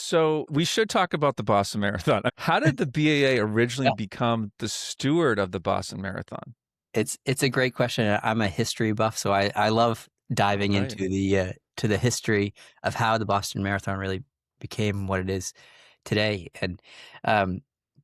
So we should talk about the Boston Marathon. How did the B.A.A. originally Yeah, become the steward of the Boston Marathon? it's a great question. I'm a history buff, so I love All diving right. into the to the history of how the Boston Marathon really became what it is today. And um,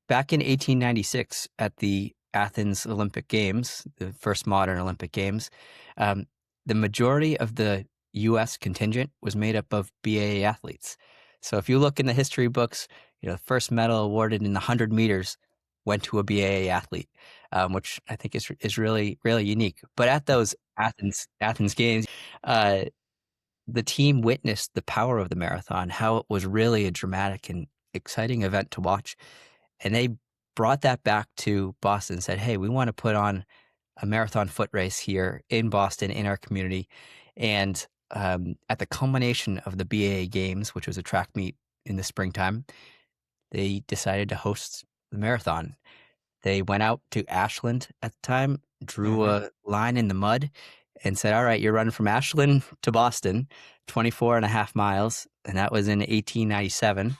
back in 1896, at the Athens Olympic Games, the first modern Olympic Games, um, the majority of the U.S. contingent was made up of B.A.A. athletes. So if you look in the history books, the first medal awarded in the 100 meters went to a B.A.A. athlete, which I think is really unique. But at those Athens games, uh, the team witnessed the power of the marathon, how it was really a dramatic and exciting event to watch, and they brought that back to Boston and said, "Hey, we want to put on a marathon foot race here in Boston in our community." And at the culmination of the B.A.A. Games, which was a track meet in the springtime, they decided to host the marathon. They went out to Ashland at the time, drew hmm a line in the mud, and said, "All right, you're running from Ashland to Boston, 24 and a half miles." And that was in 1897.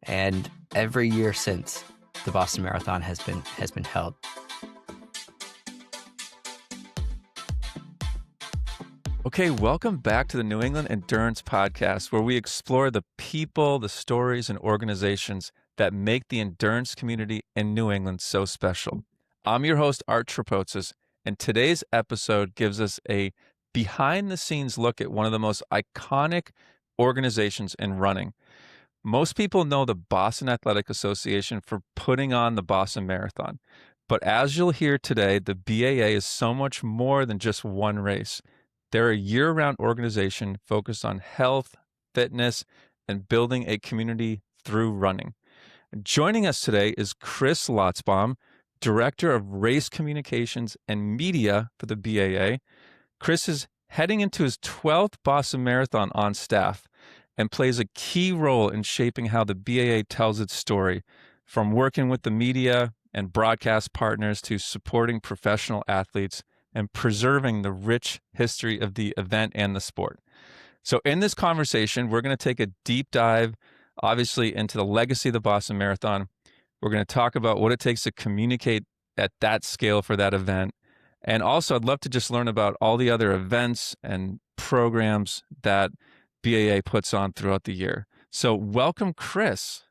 And every year since, the Boston Marathon has been held. Okay, welcome back to the New England Endurance Podcast, where we explore the people, the stories, and organizations that make the endurance community in New England so special. I'm your host, Art Tripotsis, and today's episode gives us a behind-the-scenes look at one of the most iconic organizations in running. Most people know the Boston Athletic Association for putting on the Boston Marathon. But as you'll hear today, the B.A.A. is so much more than just one race. They're a year-round organization focused on health, fitness, and building a community through running. Joining us today is Chris Lotsbom, Director of Race Communications and Media for the B.A.A. Chris is heading into his 12th Boston Marathon on staff and plays a key role in shaping how the B.A.A. tells its story, from working with the media and broadcast partners to supporting professional athletes and preserving the rich history of the event and the sport. So in this conversation, we're going to take a deep dive, obviously, into the legacy of the Boston Marathon. We're going to talk about what it takes to communicate at that scale for that event. And also, I'd love to just learn about all the other events and programs that B.A.A. puts on throughout the year. So welcome, Chris.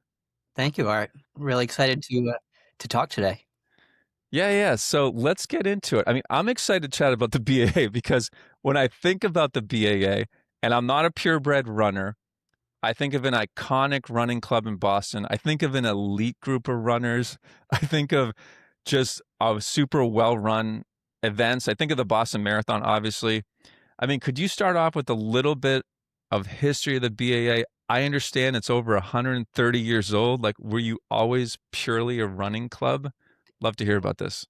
Thank you, Art. Really excited to talk today. Yeah. So let's get into it. I mean, I'm excited to chat about the B.A.A. because when I think about the B.A.A., and I'm not a purebred runner, I think of an iconic running club in Boston. I think of an elite group of runners. I think of just super well-run events. I think of the Boston Marathon, obviously. I mean, could you start off with a little bit of history of the B.A.A.? I understand it's over 130 years old. Like, were you always purely a running club? Love to hear about this.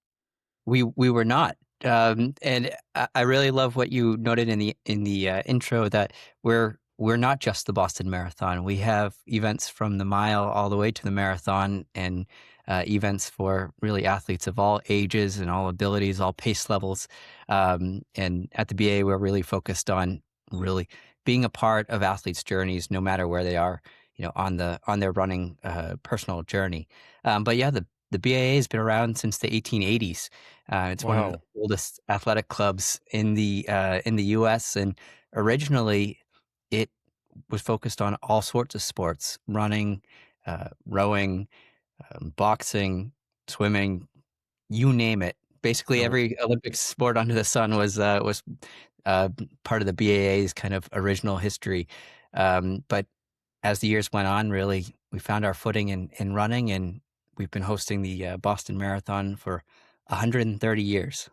We were not. And I really love what you noted in the intro, that we're not just the Boston Marathon. We have events from the mile all the way to the marathon, and events for really athletes of all ages and all abilities, all pace levels. And at the BA, we're really focused on really being a part of athletes' journeys, no matter where they are, on their running personal journey. But yeah, the B.A.A. has been around since the 1880s. It's one of the Wow. oldest athletic clubs in the U.S. And originally, it was focused on all sorts of sports: running, rowing, boxing, swimming, you name it. Basically, Oh, every Olympic sport under the sun was uh, part of the B.A.A.'s kind of original history. But as the years went on, really, we found our footing in running, and we've been hosting the Boston Marathon for 130 years.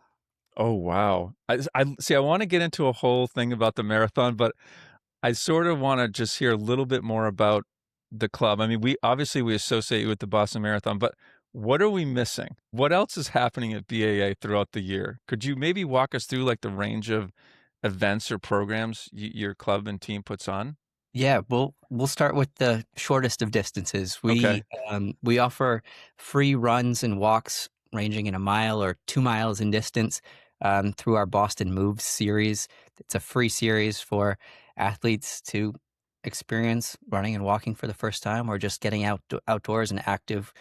oh, wow. I see. I want to get into a whole thing about the marathon, but I sort of want to just hear a little bit more about the club. I mean, we associate you with the Boston Marathon, but what are we missing? What else is happening at B.A.A. throughout the year? Could you maybe walk us through like the range of events or programs your club and team puts on? Yeah, we'll start with the shortest of distances. Okay. We offer free runs and walks ranging in a mile or 2 miles in distance, through our Boston Moves series. It's a free series for athletes to experience running and walking for the first time, or just getting outdoors and active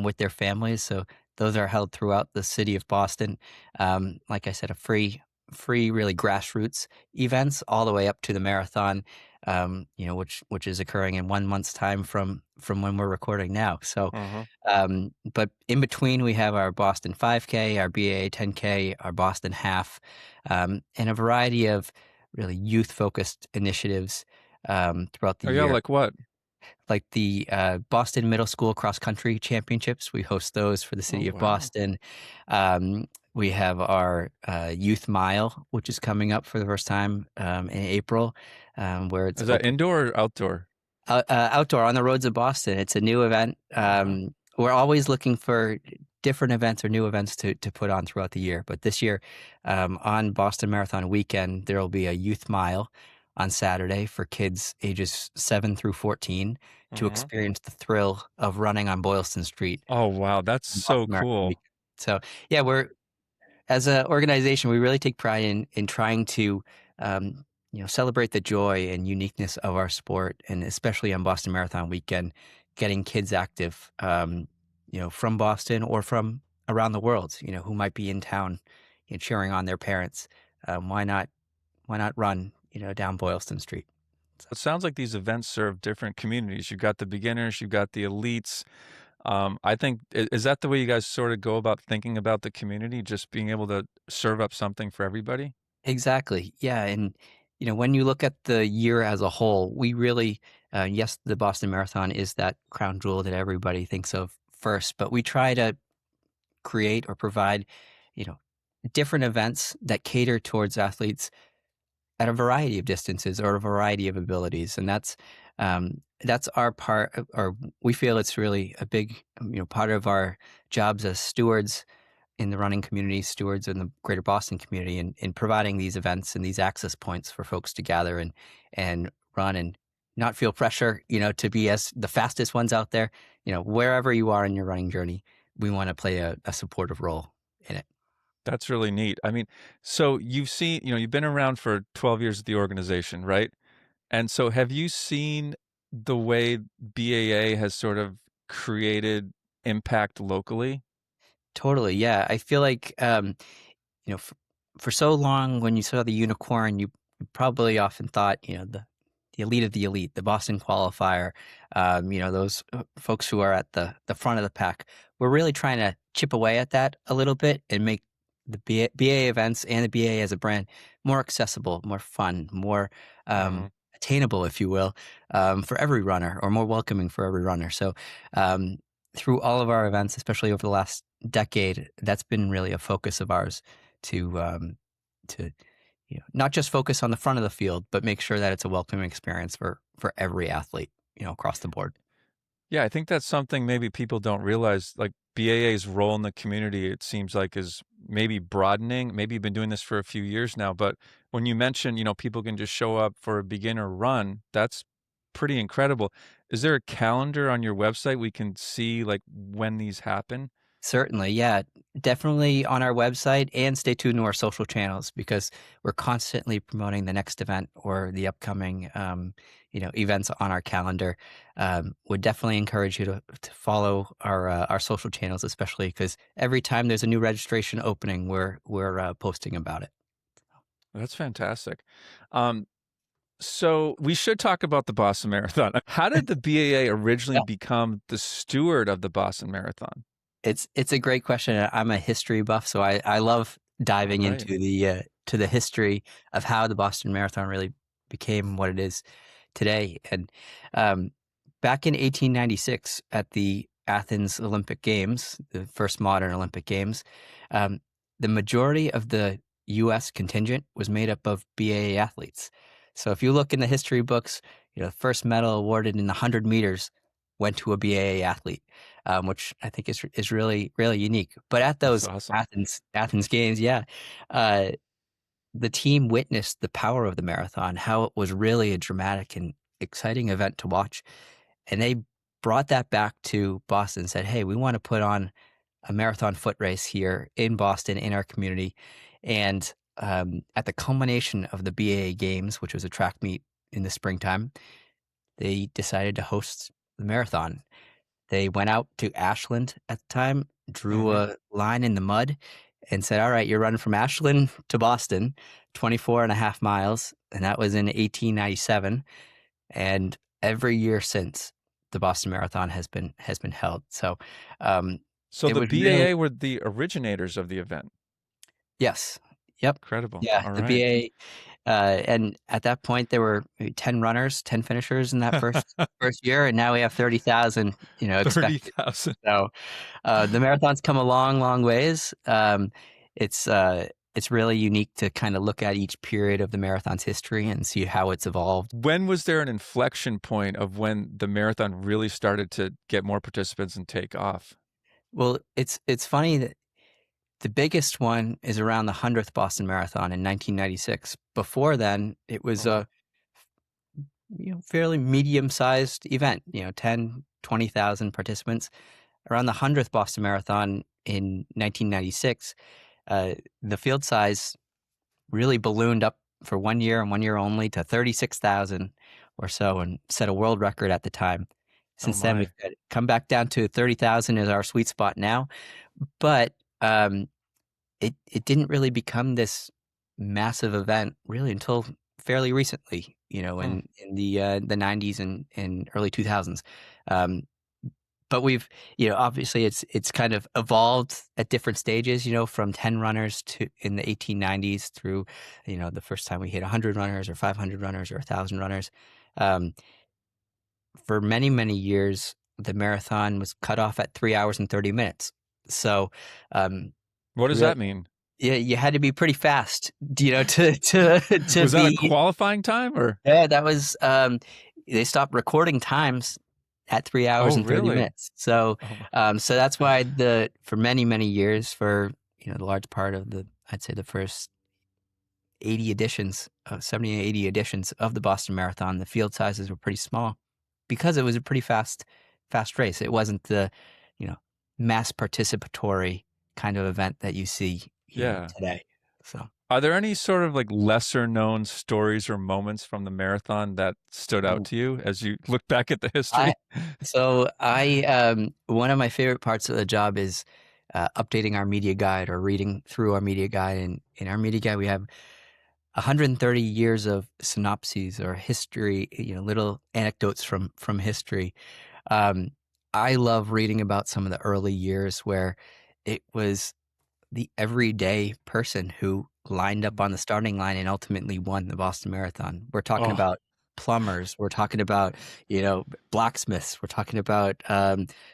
with their families. So those are held throughout the city of Boston. Like I said, a free, really grassroots events all the way up to the marathon. Which is occurring in 1 month's time from when we're recording now. So, Uh-huh. but in between, we have our Boston 5K, our B.A.A 10K, our Boston Half, and a variety of really youth-focused initiatives throughout the Oh yeah, year. like what? Like the Boston Middle School Cross Country Championships, we host those for the Oh city of wow. Boston. We have our Youth Mile, which is coming up for the first time in April, where it's Is that open indoor or outdoor? outdoor on the roads of Boston. It's a new event. Oh wow. We're always looking for different events or new events to put on throughout the year. But this year, on Boston Marathon weekend, there will be a youth mile on Saturday for kids ages 7 through 14 to Uh-huh. experience the thrill of running on Boylston Street Oh wow, that's on so Boston Marathon cool. weekend. So yeah, we're as an organization, we really take pride in trying to celebrate the joy and uniqueness of our sport, and especially on Boston Marathon weekend, getting kids active, from Boston or from around the world, who might be in town, cheering on their parents. Why not run, down Boylston Street? So, It sounds like these events serve different communities. You've got the beginners, you've got the elites. I think is that the way you guys sort of go about thinking about the community, just being able to serve up something for everybody? exactly. Yeah. And, when you look at the year as a whole, we really, yes, the Boston Marathon is that crown jewel that everybody thinks of first, but we try to create or provide, you know, different events that cater towards athletes at a variety of distances or a variety of abilities. And that's our part, or we feel it's really a big, part of our jobs as stewards in the running community, stewards in the greater Boston community, in providing these events and these access points for folks to gather and run and not feel pressure, to be as the fastest ones out there. Wherever you are in your running journey, we want to play a supportive role in it. That's really neat. I mean, so you've seen, you've been around for 12 years at the organization, right? And so have you seen the way B.A.A. has sort of created impact locally? Totally. Yeah. I feel like, you know, for, for so long, when you saw the unicorn, you probably often thought, the elite of the elite, the Boston qualifier, those folks who are at the front of the pack. We're really trying to chip away at that a little bit and make the BA events and the BA as a brand more accessible, more fun, more Uh-huh. attainable, if you will, for every runner, or more welcoming for every runner. So, um, through all of our events, especially over the last decade, that's been really a focus of ours to not just focus on the front of the field, but make sure that it's a welcoming experience for every athlete, across the board. Yeah, I think that's something maybe people don't realize. Like B.A.A.'s role in the community, it seems like is maybe broadening. Maybe you've been doing this for a few years now, but when you mention, people can just show up for a beginner run, that's pretty incredible. Is there a calendar on your website we can see like when these happen? Certainly, yeah, definitely on our website, and stay tuned to our social channels, because we're constantly promoting the next event or the upcoming, events on our calendar. Would definitely encourage you to follow our social channels, especially because every time there's a new registration opening, we're posting about it. That's fantastic. Um, so we should talk about the Boston Marathon. How did the B.A.A. originally become the steward of the Boston Marathon? It's a great question. I'm a history buff, so I love All diving right. into the history of how the Boston Marathon really became what it is today. And um, back in 1896, at the Athens Olympic Games, the first modern Olympic Games, um, the majority of the U.S. contingent was made up of B.A.A. athletes. So if you look in the history books, the first medal awarded in the 100 meters went to a B.A.A. athlete, which I think is really really unique. But at That's those awesome. Athens games, yeah, uh, the team witnessed the power of the marathon, how it was really a dramatic and exciting event to watch, and they brought that back to Boston and said, "Hey, we want to put on a marathon foot race here in Boston in our community." And at the culmination of the B.A.A. games, which was a track meet in the springtime, they decided to host the marathon. They went out to Ashland at the time, drew Hmm. a line in the mud, and said, all right, you're running from Ashland to Boston, 24 and a half miles. And that was in 1897. And every year since, the Boston Marathon has been held. So um, So it the was really B.A.A. were the originators of the event. yes, yep, Incredible. yeah, All the right. B.A.A. And at that point there were maybe 10 runners, 10 finishers in that first year, and now we have 30,000, expected. 30,000. So the marathon's come a long, long ways. It's uh, it's really unique to kind of look at each period of the marathon's history and see how it's evolved. When was there an inflection point of when the marathon really started to get more participants and take off? Well, it's funny that the biggest one is around the 100th Boston Marathon in 1996. Before then, it was Oh, a fairly medium-sized event, 10, 20,000 participants. Around the 100th Boston Marathon in 1996, the field size really ballooned up for 1 year and 1 year only to 36,000 or so and set a world record at the time. oh Since then, we've my. come back down to 30,000 is our sweet spot now. But um, it didn't really become this massive event really until fairly recently, Hmm. in the 90s and early 2000s. Um, but we've, obviously it's kind of evolved at different stages, from 10 runners to in the 1890s through, the first time we hit 100 runners or 500 runners or 1,000 runners. Um, for many, many years, the marathon was cut off at 3 hours and 30 minutes. So, um, What does really, that mean? yeah, you had to be pretty fast, to Was that a be. qualifying time or? Yeah, that was they stopped recording times at 3 hours Oh, and 30 really? minutes. So Oh my. so that's why for many, many years, for the large part of I'd say the first 80 editions, 70 80 editions of the Boston Marathon, the field sizes were pretty small because it was a pretty fast race. It wasn't the, you know, mass participatory kind of event that you see, Yeah. today. So, Are there any sort of like lesser known stories or moments from the marathon that stood out ooh, to you as you look back at the I history? one of my favorite parts of the job is updating our media guide or reading through our media guide. And in our media guide, we have 130 years of synopses or history, little anecdotes from history. Um, I love reading about some of the early years where it was the everyday person who lined up on the starting line and ultimately won the Boston Marathon. We're talking Oh, about plumbers. We're talking about, blacksmiths. We're talking about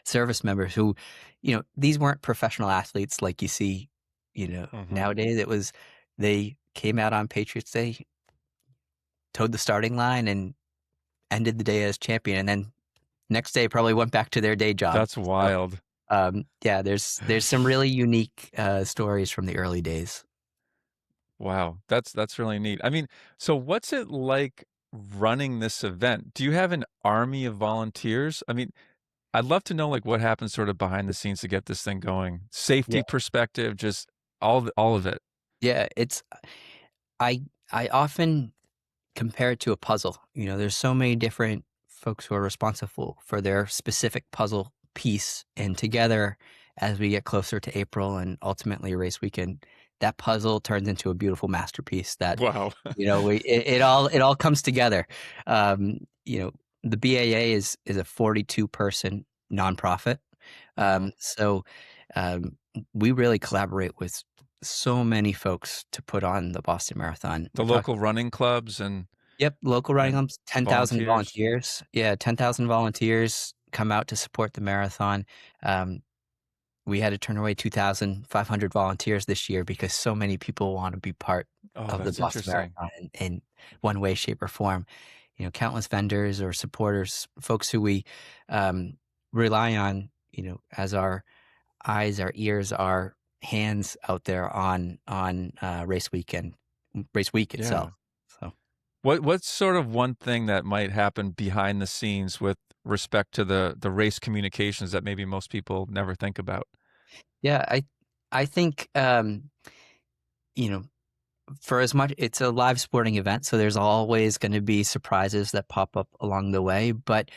service members who, these weren't professional athletes like you see, hmm. nowadays. They came out on Patriots Day, towed the starting line, and ended the day as champion. And then next day probably went back to their day job. That's So, wild. yeah, there's some really unique stories from the early days. Wow, that's really neat. I mean, so what's it like running this event? Do you have an army of volunteers? I mean, I'd love to know like what happens sort of behind the scenes to get this thing going. Yeah, Safety perspective, just all of it. yeah. I I often compare it to a puzzle. There's so many different folks who are responsible for their specific puzzle piece, and together, as we get closer to April and ultimately race weekend, that puzzle turns into a beautiful masterpiece that Wow. it all comes together. Um, you know, the B.A.A. is a 42 person nonprofit. Hmm. So we really collaborate with so many folks to put on the Boston Marathon. The We're talking, local running clubs yep, local running and clubs, 10,000 volunteers. volunteers. Yeah, 10,000 volunteers come out to support the marathon. Um, we had to turn away 2,500 volunteers this year because so many people want to be part Oh, of the that's Boston interesting. Marathon in one way, shape, or form. Countless vendors or supporters, folks who we um, rely on, as our eyes, our ears, our hands out there on race week itself. Yeah. So What's sort of one thing that might happen behind the scenes with respect to the race communications that maybe most people never think about? yeah, I think you know for as much, it's a live sporting event, so there's always going to be surprises that pop up along the way, but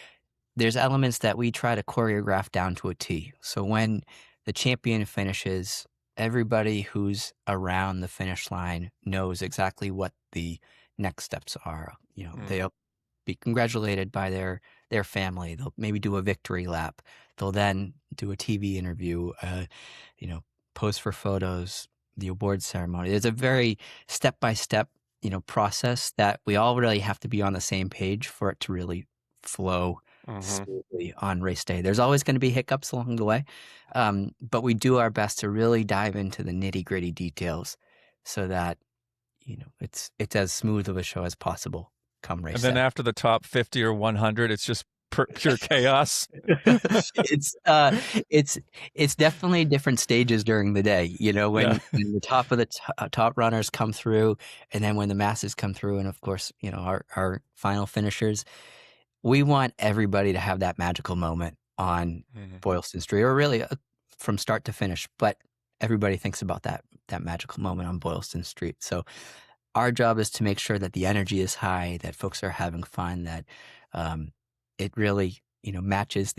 there's elements that we try to choreograph down to a T. So when the champion finishes, everybody who's around the finish line knows exactly what the next steps are. Mm. They'll be congratulated by their family. They'll maybe do a victory lap. They'll then do a TV interview, you know, pose for photos, the award ceremony. There's a very step by step, process that we all really have to be on the same page for it to really flow Hmm. smoothly on race day. There's always going to be hiccups along the way, but we do our best to really dive into the nitty gritty details so that it's as smooth of a show as possible come And race then day. after the top 50 or 100, it's just pure chaos. It's it's definitely different stages during the day. Yeah. When the top of the top runners come through, and then when the masses come through, and of course, our final finishers. We want everybody to have that magical moment on Mhm. Boylston Street, or really from start to finish. But everybody thinks about that magical moment on Boylston Street. So our job is to make sure that the energy is high, that folks are having fun, that um, it really matches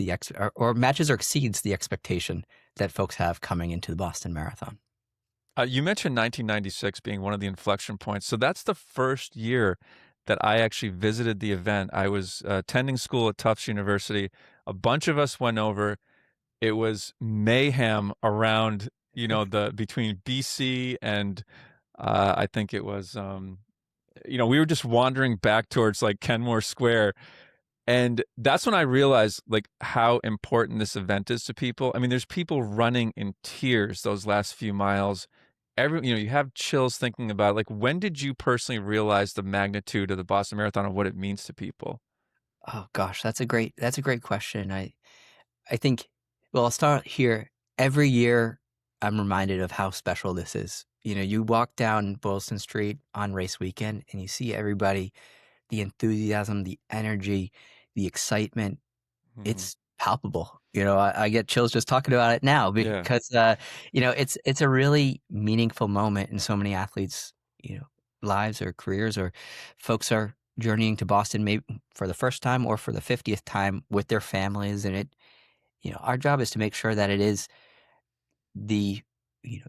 or matches or exceeds the expectation that folks have coming into the Boston Marathon. You mentioned 1996 being one of the inflection points. So that's the first year that I actually visited the event. I was attending school at Tufts University. A bunch of us went over. It was mayhem around, the between BC and I think it was, we were just wandering back towards like Kenmore Square. And that's when I realized like how important this event is to people. I mean, there's people running in tears those last few miles. You have chills thinking about it. Like, when did you personally realize the magnitude of the Boston Marathon and what it means to people? Oh gosh, that's a great question. I think, well, I'll start here. Every year, I'm reminded of how special this is. You walk down Boylston Street on race weekend and you see everybody, the enthusiasm, the energy, the excitement. Hmm. It's palpable. I get chills just talking about it now Yeah. because, it's a really meaningful moment in so many athletes, lives or careers, or folks are journeying to Boston maybe for the first time or for the 50th time with their families. And our job is to make sure that it is the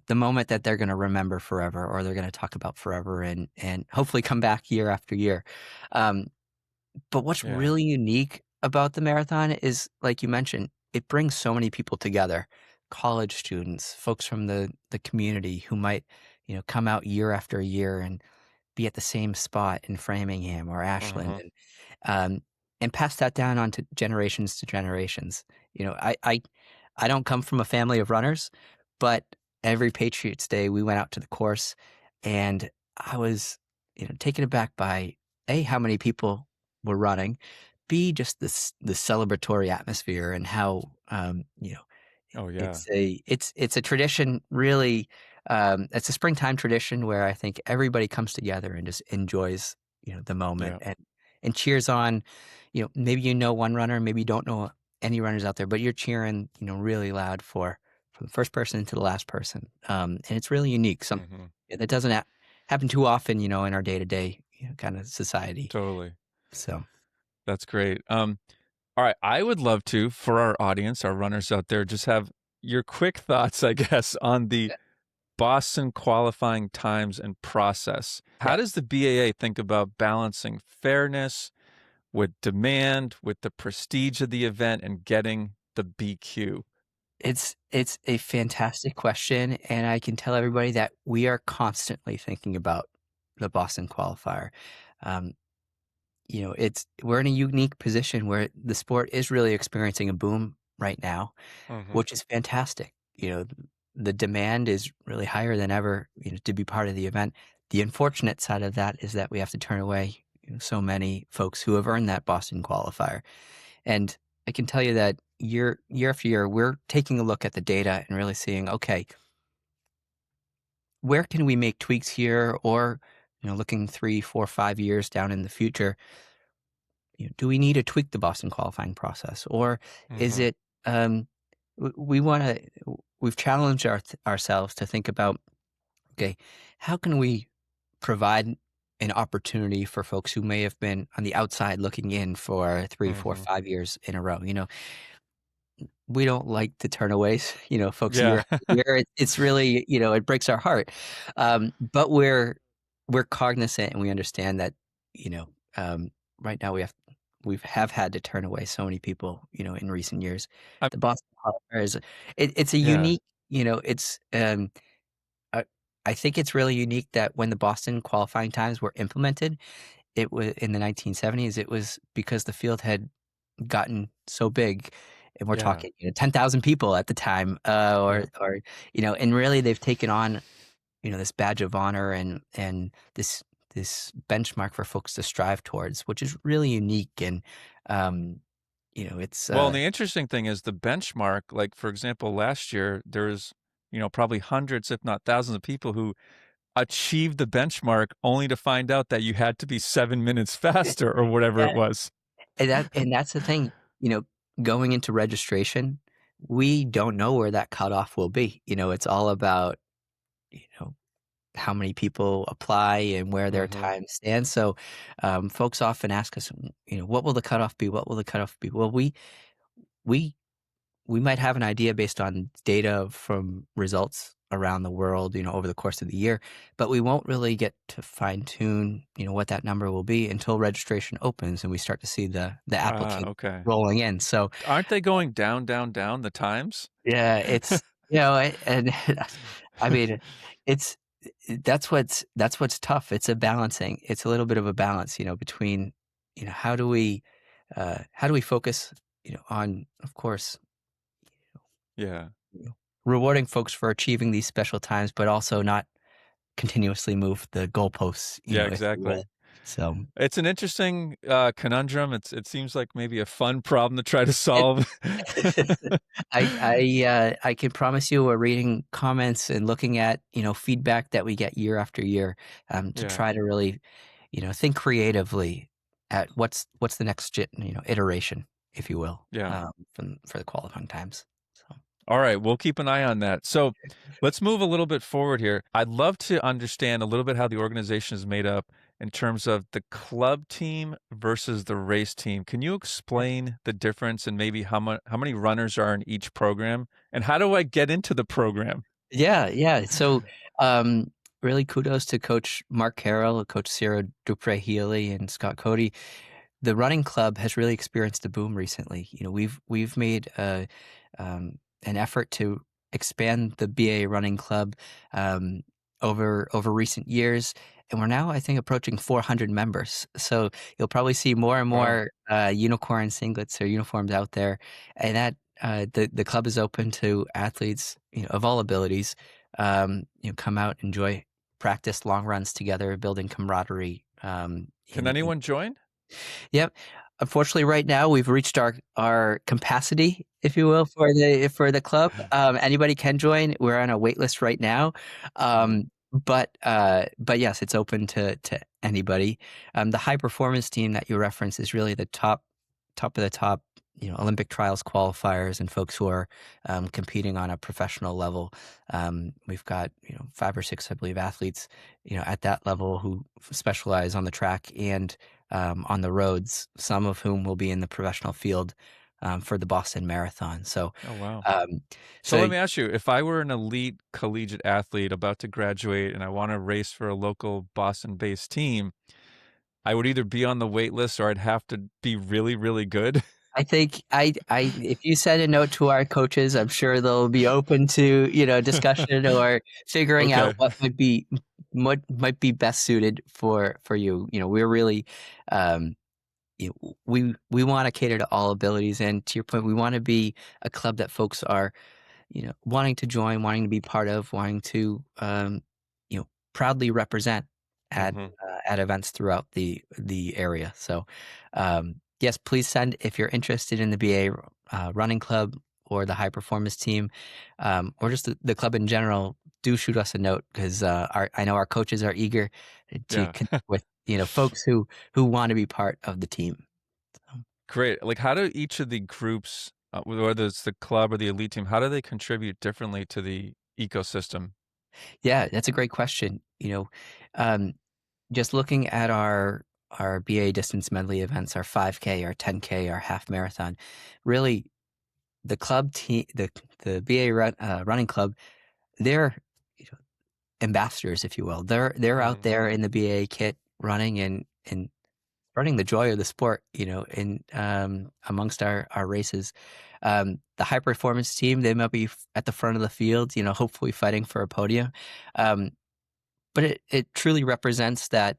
the moment that they're going to remember forever, or they're going to talk about forever, and hopefully come back year after year. Um, but what's Yeah. really unique about the marathon is, like you mentioned, it brings so many people together. College students, folks from the community who might, come out year after year and be at the same spot in Framingham or Ashland, Uh-huh. um, and pass that down on to generations. I don't come from a family of runners, but every Patriots Day we went out to the course, and I was, taken aback by how many people were running, b just the celebratory atmosphere, and how Oh, yeah. it's a tradition, really. It's a springtime tradition where I think everybody comes together and just enjoys, the moment, Yeah. and cheers on. Maybe one runner, maybe you don't know any runners out there, but you're cheering, really loud for from the first person to the last person. And it's really unique. Hmm. That doesn't happen too often, in our day to day kind of society. Totally. So That's great. All right. I would love to, for our audience, our runners out there, just have your quick thoughts, I guess, on the yeah, Boston qualifying times and process. yeah. How does the B.A.A. think about balancing fairness with demand, with the prestige of the event, and getting the BQ? It's a fantastic question, and I can tell everybody that we are constantly thinking about the Boston qualifier. Um, we're in a unique position where the sport is really experiencing a boom right now, Hmm. which is fantastic. The demand is really higher than ever, to be part of the event. The unfortunate side of that is that we have to turn away, so many folks who have earned that Boston qualifier. And I can tell you that year after year, we're taking a look at the data and really seeing, okay, where can we make tweaks here? Or, looking 3, 4, 5 years down in the future, do we need to tweak the Boston qualifying process? Or is Hmm. it, we want to, we've challenged ourselves to think about, okay, how can we provide an opportunity for folks who may have been on the outside looking in for 3, 4, Hmm. 5 years in a row. We don't like to turn away, folks year Yeah. after year. It's really, it breaks our heart. But we're cognizant and we understand that, you know, right now we have had to turn away so many people, in recent years. I, The Boston Qualifier it's a yeah. unique, it's I, I think it's really unique that when the Boston qualifying times were implemented, it was in the 1970s. It was because the field had gotten so big, and we're Yeah. talking 10,000 people at the time, Yeah. and really they've taken on this badge of honor and this benchmark for folks to strive towards, which is really unique. And it's Well, and the interesting thing is the benchmark, like for example, last year there's, probably hundreds, if not thousands of people who achieved the benchmark only to find out that you had to be 7 minutes faster or whatever yeah, it was. and that's the thing, going into registration, we don't know where that cutoff will be. It's all about you know how many people apply and where their Hmm. time stands. So, folks often ask us, what will the cutoff be? What will the cutoff be? Well, we we might have an idea based on data from results around the world, over the course of the year, but we won't really get to fine tune, what that number will be until registration opens and we start to see the Ah, applicant okay. rolling in. So, Aren't they going down, down, down the times? yeah, it's and I mean, it's that's what's tough. It's a balancing. It's a little bit of a balance, between how do we focus, on, of course, Yeah. rewarding folks for achieving these special times, but also not continuously move the goalposts, Yeah, if you will. exactly. So It's an interesting conundrum. It seems like maybe a fun problem to try to it, solve. I can promise you we're reading comments and looking at, feedback that we get year after year, to Yeah. try to really, think creatively at what's the next iteration, if you will, Yeah. for the qualifying times. So All right, we'll keep an eye on that. So let's move a little bit forward here. I'd love to understand a little bit how the organization is made up in terms of the club team versus the race team. Can you explain the difference and maybe how many runners are in each program? And how do I get into the program? yeah, yeah. So, really kudos to Coach Mark Carroll, Coach Sarah Dupre Healy, and Scott Cody. The running club has really experienced a boom recently. We've made an effort to expand the B.A.A running club, um, over recent years, and we're now, I think, approaching 400 members. So you'll probably see more and Wow. more unicorn singlets or uniforms out there, and that the club is open to athletes, of all abilities. Come out, enjoy practice, long runs together, building camaraderie. Can In anyone join? Yep. Unfortunately, right now we've reached our capacity, if you will, for the club. Anybody can join. We're on a wait list right now, Mhm. but yes, it's open to anybody. The high performance team that you reference is really the top of the top. Olympic trials qualifiers and folks who are competing on a professional level. We've got 5 or 6, I believe, athletes at that level who specialize on the track and on the roads, some of whom will be in the professional field for the Boston Marathon. So, Oh, wow. um, So so let me ask you, if I were an elite collegiate athlete about to graduate and I want to race for a local Boston-based team, I would either be on the wait list or I'd have to be really, really good. I think if you send a note to our coaches, I'm sure they'll be open to discussion or figuring out Okay. what might be best suited for you. We're really um, we want to cater to all abilities, and to your point, we want to be a club that folks are wanting to join, wanting to be part of, wanting to proudly represent at Mhm. at events throughout the area. So, yes, please send if you're interested in the B.A. Running Club or the high performance team, or just the club in general. Do shoot us a note because I know our coaches are eager to Yeah. connect with folks who want to be part of the team. So, Great. Like, how do each of the groups, whether it's the club or the elite team, how do they contribute differently to the ecosystem? yeah, that's a great question. just looking at our BA distance medley events, our 5K, our 10K, our half marathon, really the club team, the running club, they're, you know, ambassadors, if you will. They're out Mm, there in the BA kit running and spreading the joy of the sport, in amongst our races. The high performance team, they might be at the front of the field, hopefully fighting for a podium. Um, but it truly represents that,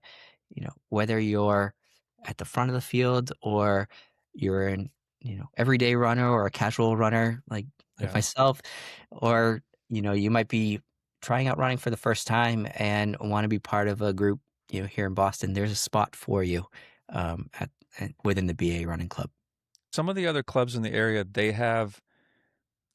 whether you're at the front of the field or you're an, everyday runner or a casual runner like yeah. myself, or, you might be trying out running for the first time and want to be part of a group, here in Boston, there's a spot for you within the BA running club. Some of the other clubs in the area,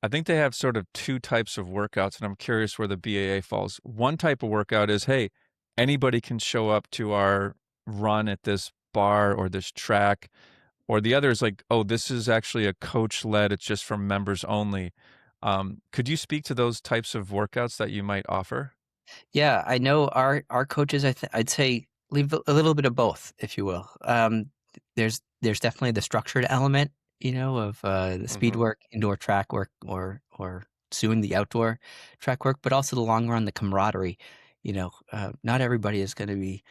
I think they have sort of two types of workouts, and I'm curious where the B.A.A. falls. One type of workout is, hey, anybody can show up to our run at this bar or this track. Or the other is like, oh, this is actually a coach led, it's just for members only. Could you speak to those types of workouts that you might offer? Yeah, I know our coaches. I'd say leave a little bit of both, if you will. There's definitely the structured element, of the speed Hmm. work, indoor track work, or soon the outdoor track work, but also the long run, the camaraderie. Not everybody is going to be,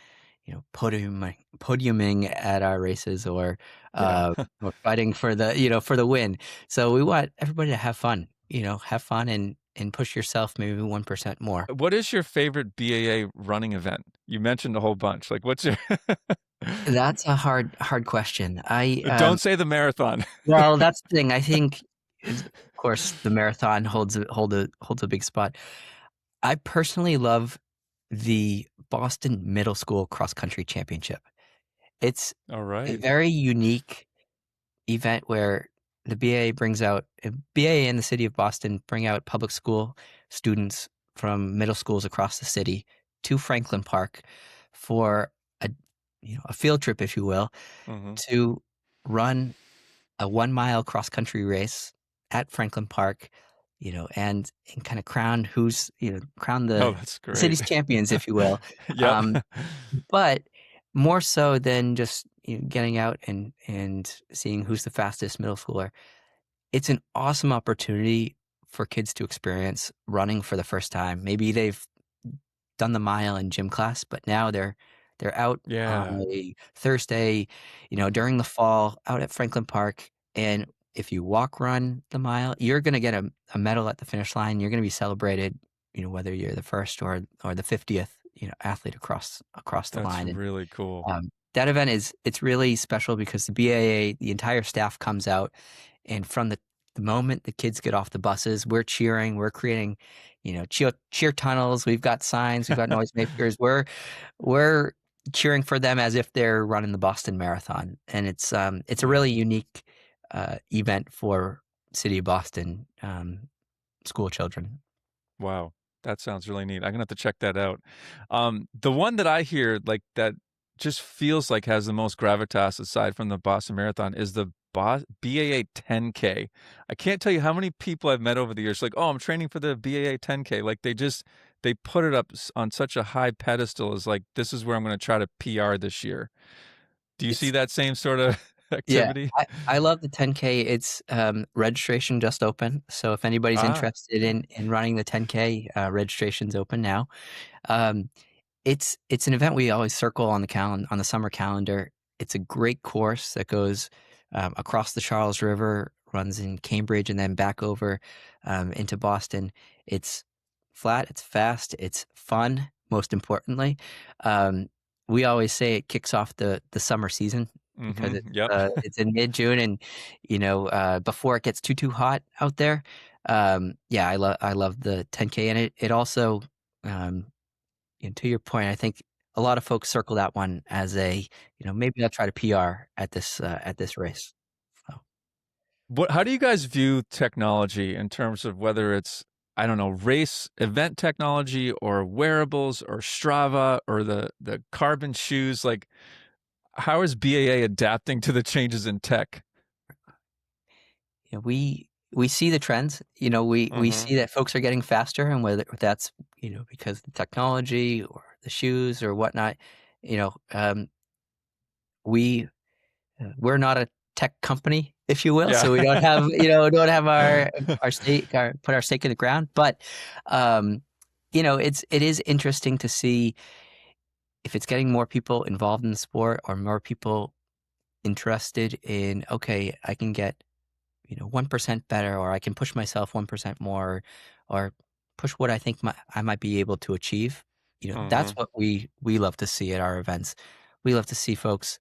podiuming at our races Yeah. or fighting for the win. So we want everybody to have fun. Have fun and push yourself maybe 1% more. What is your favorite B.A.A. running event? You mentioned a whole bunch. Like, what's your That's a hard question. Don't say the marathon. Well, that's the thing. I think, of course, the marathon holds a big spot. I personally love the Boston Middle School Cross Country Championship. It's All a right. very unique event where the BAA and the city of Boston bring out public school students from middle schools across the city to Franklin Park for a a field trip, if you will, Hmm. to run a 1 mile cross country race at Franklin Park, and kind of crown Oh, the that's great. city's champions, if you will. Yep. Um, but more so than just getting out and seeing who's the fastest middle schooler, it's an awesome opportunity for kids to experience running for the first time. Maybe they've done the mile in gym class, but now they're out on Yeah. a Thursday, during the fall, out at Franklin Park. And if you walk run the mile, you're gonna get a medal at the finish line. You're gonna be celebrated, whether you're the first or the 50th, athlete across the That's line. And really cool. that event it's really special because the BAA, the entire staff comes out, and from the moment the kids get off the buses, we're cheering, we're creating, cheer tunnels. We've got signs, we've got noisemakers. We're cheering for them as if they're running the Boston Marathon, and it's a Yeah. really unique event for City of Boston school children. Wow, that sounds really neat. I'm gonna have to check that out. The one that I hear like that just feels like has the most gravitas aside from the Boston Marathon is the BAA 10K. I can't tell you how many people I've met over the years. Like, oh, I'm training for the BAA 10K. Like they put it up on such a high pedestal as like this is where I'm going to try to PR this year. Do you see It's that same sort of Yeah, activity? I love the 10K. It's registration just open, so if anybody's Ah, interested in running the 10K, registration's open now. Um, it's an event we always circle on the summer calendar. It's a great course that goes across the Charles River, runs in Cambridge, and then back over into Boston. It's flat, it's fast, it's fun. Most importantly, um, we always say it kicks off the summer season because mm-hmm. Yep. it's in mid June, and before it gets too hot out there. Yeah, I love the 10K, and it also. Um, and to your point, I think a lot of folks circle that one as maybe I'll try to PR at this race. So, How do you guys view technology in terms of whether it's, I don't know, race event technology or wearables or Strava or the carbon shoes? Like, how is BAA adapting to the changes in tech? we see the trends. We Mm-hmm. see that folks are getting faster, and whether that's because of the technology or the shoes or whatnot, you know, we we're not a tech company, if you will, Yeah. so we don't have don't have our stake put our stake in the ground. But it is interesting to see if it's getting more people involved in the sport or more people interested in, okay, I can get 1% better, or I can push myself 1% more, or push what I think I might be able to achieve. That's Hmm. what we love to see at our events. We love to see folks,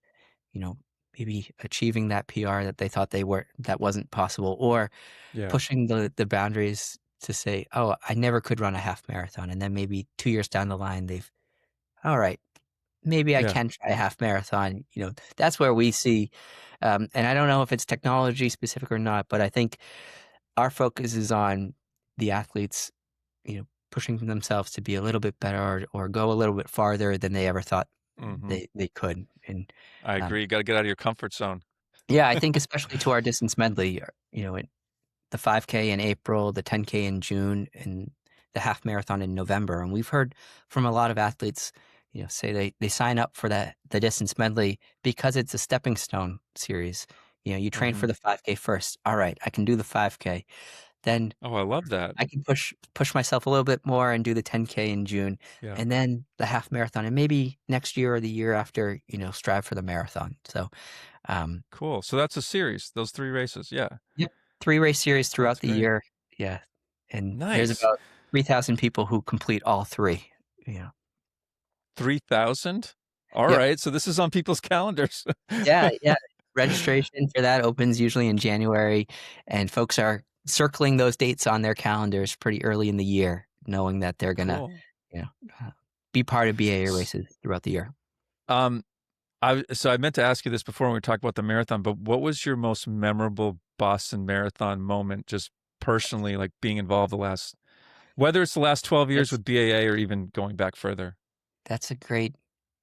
you know, maybe achieving that PR that they thought that wasn't possible, or Yeah. pushing the boundaries to say, oh, I never could run a half marathon. And then maybe 2 years down the line, all right, maybe I Yeah. can try a half marathon. That's where we see, and I don't know if it's technology specific or not, but I think our focus is on the athletes, pushing themselves to be a little bit better, or go a little bit farther than they ever thought Hmm. they could. And I um, agree. You got to get out of your comfort zone. yeah, I think especially to our distance medley, the 5K in April, the 10K in June, and the half marathon in November. And we've heard from a lot of athletes, say they sign up for the distance medley because it's a stepping stone series. You train Hmm. for the 5K first. All right, I can do the 5K. Then Oh, I love that. I can push myself a little bit more and do the 10K in June, Yeah. and then the half marathon, and maybe next year or the year after, strive for the marathon. So, um, Cool. So that's a series, those three races. Yeah. yep, 3 race series That's throughout the great. year. Yeah, and there's Nice. about 3,000 people who complete all three. Yeah. 3,000? All Yep. right. So this is on people's calendars. Yeah, yeah. Registration for that opens usually in January, and folks are circling those dates on their calendars pretty early in the year, knowing that they're gonna, Cool. you know, be part of B.A.A S- races throughout the year. Um, I meant to ask you this before when we talked about the marathon, but what was your most memorable Boston Marathon moment, just personally, like being involved whether it's the last 12 years That's with B.A.A or even going back further? that's a great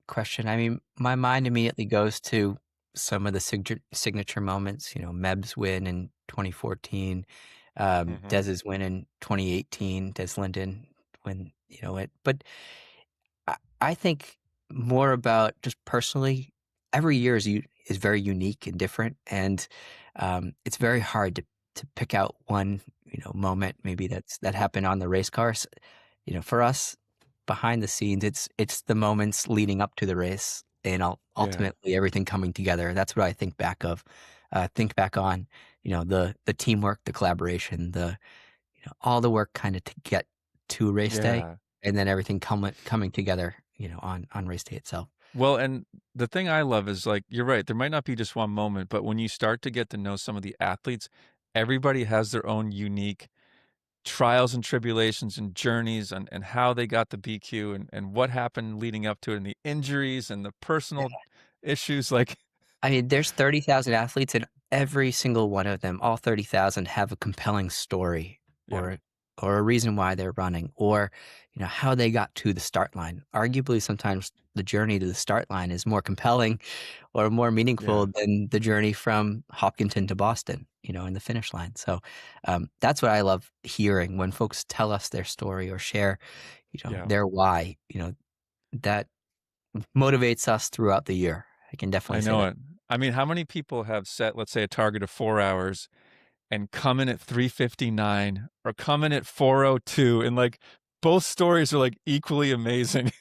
question. I mean, my mind immediately goes to some of the signature moments. Meb's win in 2014, Hmm. Dez's win in 2018, Des Linden when it. But I think more about just personally. Every year is very unique and different, and it's very hard to pick out one moment maybe that happened on the race cars. For us, behind the scenes, it's the moments leading up to the race, and Yeah. ultimately everything coming together. That's what I think back on. The teamwork, the collaboration, the all the work kind of to get to race day, Yeah. and then everything coming together. On race day itself. Well, and the thing I love is like, you're right, there might not be just one moment, but when you start to get to know some of the athletes, everybody has their own unique trials and tribulations and journeys and how they got the BQ and what happened leading up to it and the injuries and the personal issues. Like, I mean, there's 30,000 athletes, and every single one of them, all 30,000, have a compelling story, yeah, or a reason why they're running, or how they got to the start line. Arguably, sometimes the journey to the start line is more compelling or more meaningful yeah, than the journey from Hopkinton to Boston, in the finish line. So that's what I love hearing when folks tell us their story or share, yeah. their why. That motivates us throughout the year. I can definitely I say know that. it. I mean, how many people have set, let's say, a target of 4 hours and come in at 3:59 or come in at 4:02, and like both stories are like equally amazing.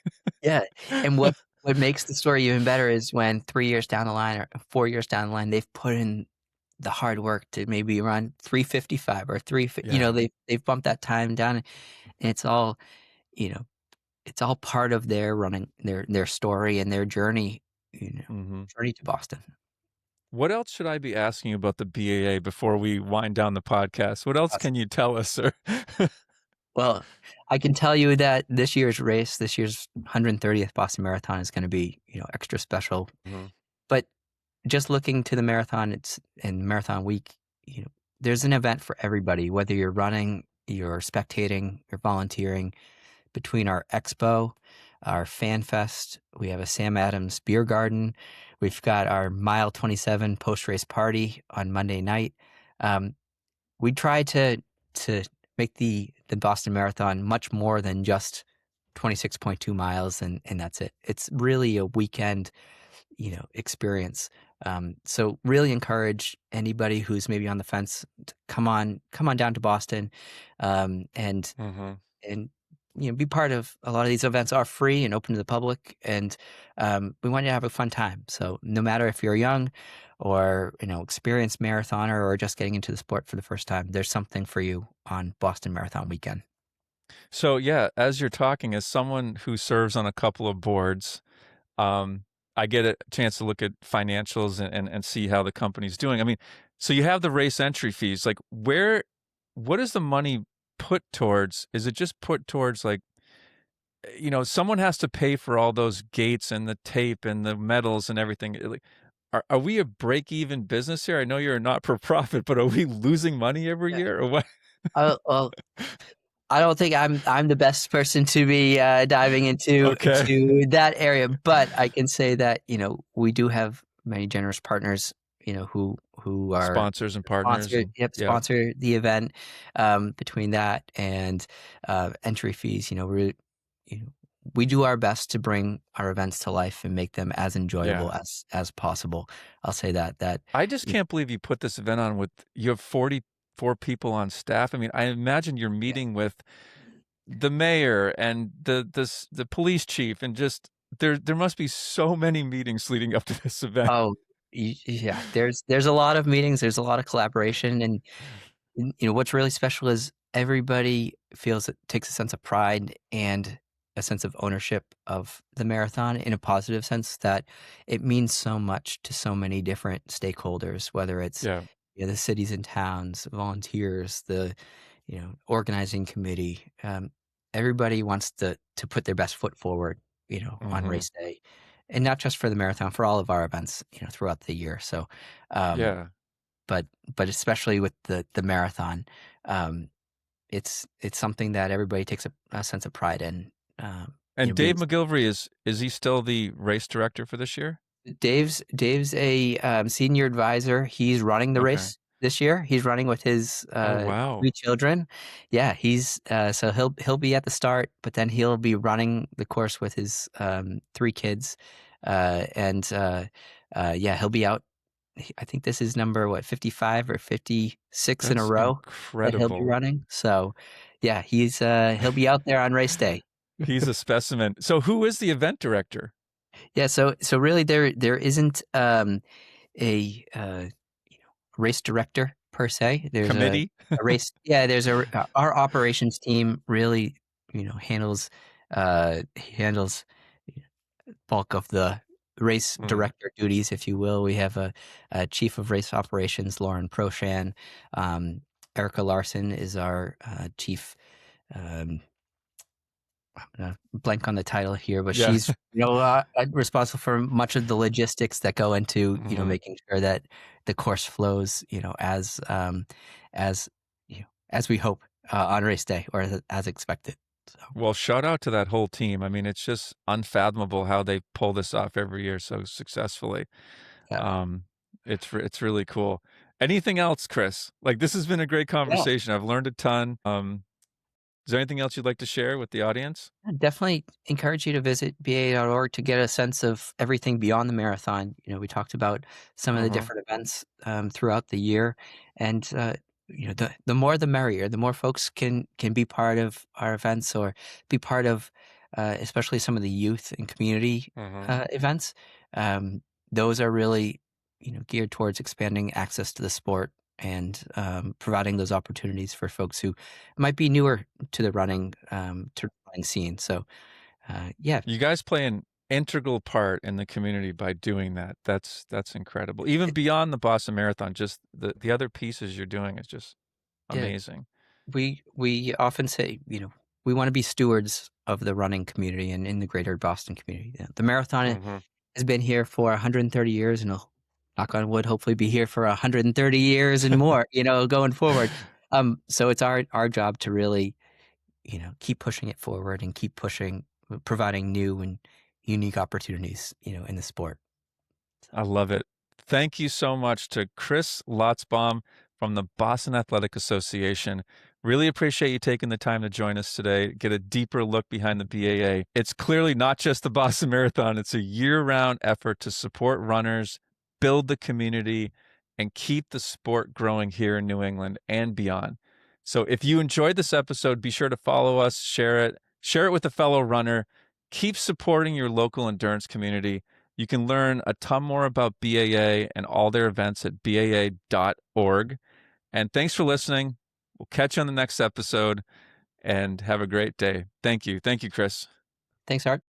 Yeah, and what makes the story even better is when 3 years down the line or 4 years down the line, they've put in the hard work to maybe run 3:55 or Yeah. they've bumped that time down, and you know, it's all part of their running their story and their journey, Hmm. journey to Boston. What else should I be asking you about the B.A.A before we wind down the podcast? What else Awesome. can you tell us, sir? Well, I can tell you that this year's 130th Boston Marathon is gonna be, extra special. Mhm. But just looking to the marathon, in marathon week, there's an event for everybody, whether you're running, you're spectating, you're volunteering. Between our expo, our fan fest, we have a Sam Adams beer garden. We've got our mile 27 post race party on Monday night. Um, we try to make the Boston Marathon much more than just 26.2 miles, and that's it. It's really a weekend, experience. So really encourage anybody who's maybe on the fence to come on down to Boston, and Hmm. and be part of a lot of these events are free and open to the public, and we want you to have a fun time. So no matter if you're young or experienced marathoner or just getting into the sport for the first time, there's something for you on Boston Marathon weekend. So yeah, as you're talking, as someone who serves on a couple of boards, um, I get a chance to look at financials and see how the company's doing. I mean, so you have the race entry fees. Like, what is the money put towards? Is it just put towards like, someone has to pay for all those gates and the tape and the medals and everything. Like, are we a break even business here? I know you're a not for profit, but are we losing money every Yeah. year or what? Well, I don't think I'm the best person to be diving into Okay. that area, but I can say that we do have many generous partners, who are Sponsors and partners and yeah. sponsor the event. Between that and entry fees, you know, we do our best to bring our events to life and make them as enjoyable Yeah. as possible. I'll say that I just you know, can't believe you put this event on with you have 44 people on staff. I mean, I imagine you're yeah. meeting with the mayor and the police chief and just there must be so many meetings leading up to this event. Oh, yeah. There's a lot of meetings. There's a lot of collaboration, and what's really special is everybody feels it takes a sense of pride and a sense of ownership of the marathon in a positive sense, that it means so much to so many different stakeholders, whether it's Yeah. the cities and towns, volunteers, the organizing committee. Everybody wants to put their best foot forward, on Mhm. race day, and not just for the marathon, for all of our events, throughout the year. So, um, Yeah. but especially with the marathon, um, it's something that everybody takes a sense of pride in. And Being Dave McGilvery is he still the race director for this year? Dave's a senior advisor. He's running the Okay. race this year. He's running with his Oh, wow. 3 children. Yeah, he's so he'll be at the start, but then he'll be running the course with his 3 kids, and yeah, he'll be out. I think this is number 55 or 56 in a That's row that he'll be incredible. running. So, yeah, he'll be out there on race day. He's a specimen. So who is the event director? Yeah, so really there isn't a race director per se. There's Committee? a race. Yeah, there's our operations team really handles bulk of the race Mm. director duties, if you will. We have a chief of race operations, Lauren Proshan. Um, Erica Larson is our chief. Um, I'm gonna blank on the title here, but Yeah. she's responsible for much of the logistics that go into Mhm. making sure that the course flows as as we hope on race day, or as expected. So Well, shout out to that whole team. I mean, it's just unfathomable how they pull this off every year so successfully. yeah, Um, it's really cool. Anything else, Chris? Like this has been a great yeah. conversation. I've learned a ton. Is there anything else you'd like to share with the audience? I definitely encourage you to visit BA.org to get a sense of everything beyond the marathon. We talked about some of the Mhm. different events throughout the year, and the more the merrier. The more folks can be part of our events, or be part of, especially some of the youth and community Mhm. events. Those are really geared towards expanding access to the sport, and providing those opportunities for folks who might be newer to the running scene. So, yeah, You guys play an integral part in the community by doing that. That's incredible. Even it, beyond the Boston Marathon, just the other pieces you're doing is just yeah, amazing. we often say, we want to be stewards of the running community and in the greater Boston community. The marathon Mhm. has been here for 130 years, and will, knock on wood, hopefully be here for 130 years and more. Going forward. So it's our job to really keep pushing it forward and keep pushing, providing new and unique opportunities, in the sport. So, I love it. Thank you so much to Chris Lotsbom, from the Boston Athletic Association. Really appreciate you taking the time to join us today, get a deeper look behind the B.A.A. It's clearly not just the Boston Marathon, it's a year-round effort to support runners, build the community, and keep the sport growing here in New England and beyond. So if you enjoyed this episode, be sure to follow us, share it with a fellow runner. Keep supporting your local endurance community. You can learn a ton more about B.A.A. and all their events at baa.org. And thanks for listening. We'll catch you on the next episode and have a great day. Thank you. Thank you, Chris. Thanks, Art.